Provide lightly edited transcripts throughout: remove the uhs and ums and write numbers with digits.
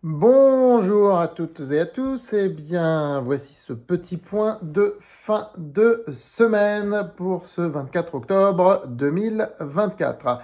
Bonjour à toutes et à tous, eh bien voici ce petit point de fin de semaine pour ce 24 octobre 2024.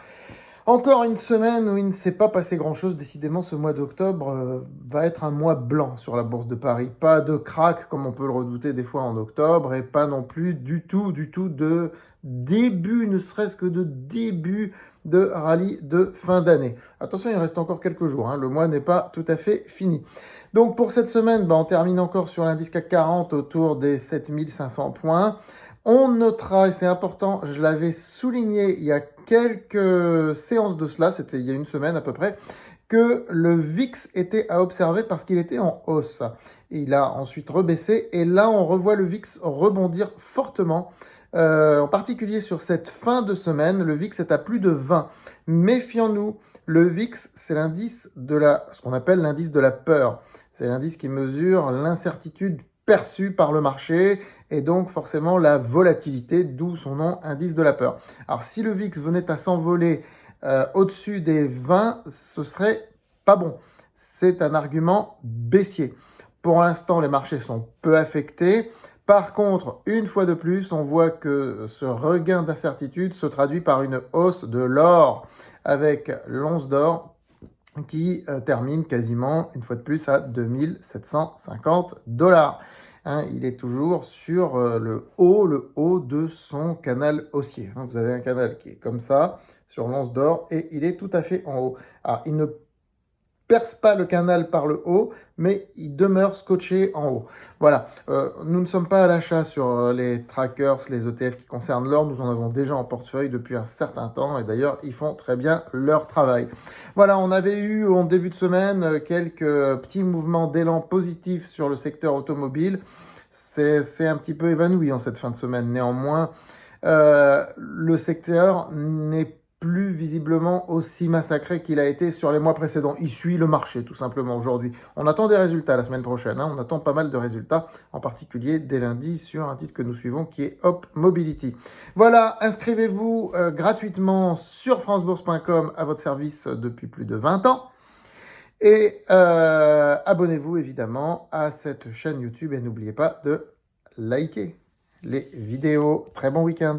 Encore une semaine où il ne s'est pas passé grand-chose. Décidément, ce mois d'octobre va être un mois blanc sur la bourse de Paris. Pas de crack comme on peut le redouter des fois en octobre et pas non plus du tout de début, ne serait-ce que de début de rallye de fin d'année. Attention, il reste encore quelques jours, hein, le mois n'est pas tout à fait fini. Donc pour cette semaine, on termine encore sur l'indice CAC 40 autour des 7500 points. On notera, et c'est important, je l'avais souligné il y a quelques séances de cela, c'était il y a une semaine à peu près, que le VIX était à observer parce qu'il était en hausse. Il a ensuite rebaissé et là on revoit le VIX rebondir fortement. En particulier sur cette fin de semaine, le VIX est à plus de 20. Méfions-nous, le VIX c'est l'indice de ce qu'on appelle l'indice de la peur. C'est l'indice qui mesure l'incertitude perçue par le marché et donc forcément la volatilité, d'où son nom, indice de la peur. Alors si le VIX venait à s'envoler au-dessus des 20, ce serait pas bon. C'est un argument baissier. Pour l'instant, les marchés sont peu affectés. Par contre, une fois de plus, on voit que ce regain d'incertitude se traduit par une hausse de l'or, avec l'once d'or qui termine quasiment, une fois de plus, à 2750 $. Hein, il est toujours sur le haut de son canal haussier. Hein, vous avez un canal qui est comme ça, sur l'once d'or, et il est tout à fait en haut. Alors, il ne perce pas le canal par le haut, mais il demeure scotché en haut. Voilà, nous ne sommes pas à l'achat sur les trackers, les ETF qui concernent l'or, nous en avons déjà en portefeuille depuis un certain temps, et d'ailleurs, ils font très bien leur travail. Voilà, on avait eu en début de semaine quelques petits mouvements d'élan positif sur le secteur automobile. C'est un petit peu évanoui en cette fin de semaine. Néanmoins, le secteur n'est plus visiblement aussi massacré qu'il a été sur les mois précédents. Il suit le marché, tout simplement, aujourd'hui. On attend des résultats la semaine prochaine. On attend pas mal de résultats, en particulier dès lundi, sur un titre que nous suivons, qui est Hop Mobility. Voilà, inscrivez-vous gratuitement sur francebourse.com à votre service depuis plus de 20 ans. Et abonnez-vous, évidemment, à cette chaîne YouTube. Et n'oubliez pas de liker les vidéos. Très bon week-end.